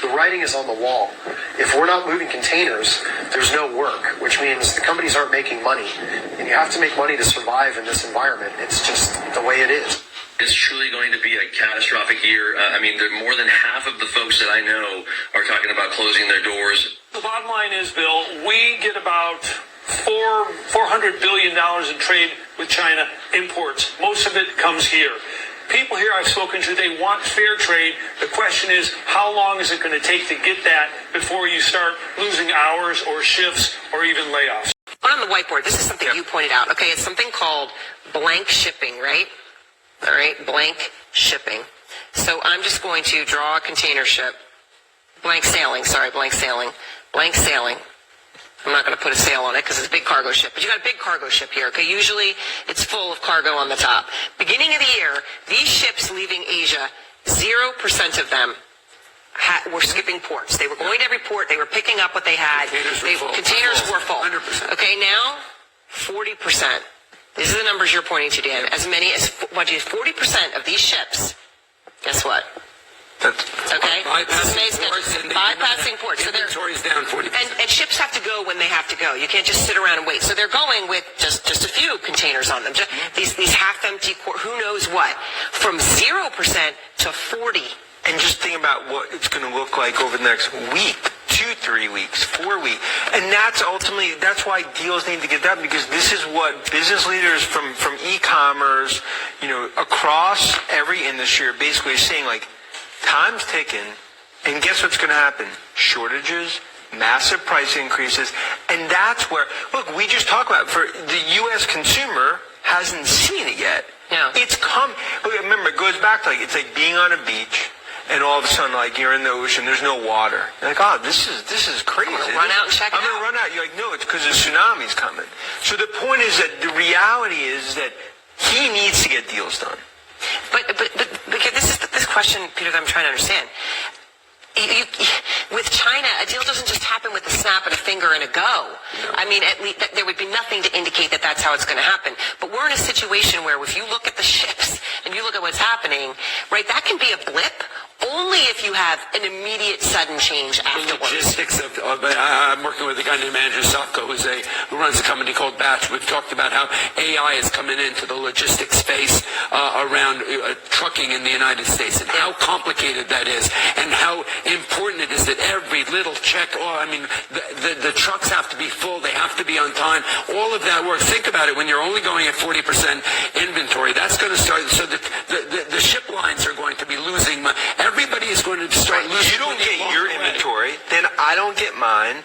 the writing is on the wall. If we're not moving containers, there's no work, which means the companies aren't making money. And you have to make money to survive in this environment. It's just the way it is. It's truly going to be a catastrophic year. More than half of the folks that I know are talking about closing their doors. The bottom line is, Bill, we get about $400 billion in trade with China imports. Most of it comes here. People here I've spoken to, they want fair trade. The question is, how long is it going to take to get that before you start losing hours or shifts or even layoffs? On the whiteboard, this is something you pointed out. Okay, it's something called blank shipping, right? All right, blank shipping. So I'm just going to draw a container ship. Blank sailing. I'm not going to put a sail on it because it's a big cargo ship. But you got a big cargo ship here, okay? Usually it's full of cargo on the top. Beginning of the year, these ships leaving Asia, 0% of them were skipping ports. They were going to every port. They were picking up what they had. Containers were full. 100%. Okay, now 40%. These are the numbers you're pointing to, Dan. As many as 40% of these ships, guess what? Okay, bypassing ports. So inventory's down 40%. And ships have to go when they have to go. You can't just sit around and wait. So they're going with just a few containers on them. Just these half-empty, who knows what, from 0% to 40. And just think about what it's going to look like over the next week, 2, 3 weeks, 4 weeks. And that's why deals need to get done, because this is what business leaders from e-commerce, across every industry are basically saying, like, time's ticking, and guess what's going to happen? Shortages, massive price increases, and that's where, look, we just talked about, for the U.S. consumer hasn't seen it yet. No. It's come. Remember, it goes back to, like, it's like being on a beach, and all of a sudden, like, you're in the ocean, there's no water. You're like, oh, this is crazy. I'm going to run out and check it out. I'm going to run out. You're like, no, it's because the tsunami's coming. So the point is that the reality is that he needs to get deals done. But this is this question, Peter, that I'm trying to understand. With China, a deal doesn't just happen with a snap of a finger and a go. No. I mean, at least there would be nothing to indicate that that's how it's going to happen. But we're in a situation where if you look at the ships and you look at what's happening, right, that can be a blip only if you have an immediate sudden change afterwards. The logistics of I'm working with a guy named Andrew Sopko, who runs a company called Batch. We've talked about how AI is coming into the logistics space around trucking in the United States, and how complicated that is, and how important it is that every little check, the trucks have to be full, they have to be on time, all of that work. Think about it, when you're only going at 40% inventory, that's going to start, so the ship lines are going to be losing money. Everybody is going to start losing. You don't get your inventory, then I don't get mine.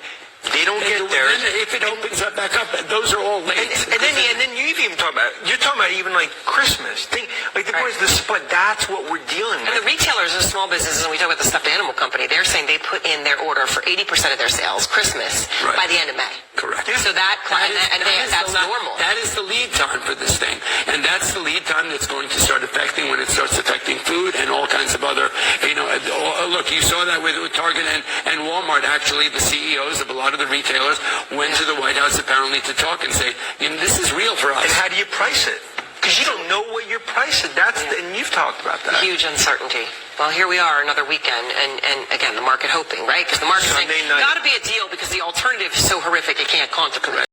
They don't get theirs. If it opens up back up, those are all late. And then you even talk about, you're talking about even like Christmas. The point is, but that's what we're dealing with. And the retailers and small businesses, and we talk about the stuffed animal company, they're saying they put in their order for 80% of their sales, Christmas, by the end of May. Correct. So that's normal. That is the lead time for this thing. And that's the lead time that's going to start affecting when it starts affecting food and all kinds of other, look, you saw that with Target and Walmart. Actually, the CEOs of a lot of the retailers went to the White House apparently to talk and say, this is real for us. And how do you price it? Because you don't know what you're pricing. And you've talked about that. Huge uncertainty. Well, here we are, another weekend, and again, the market hoping, right? Because the market's saying, got to be a deal because the alternative is so horrific it can't contemplate.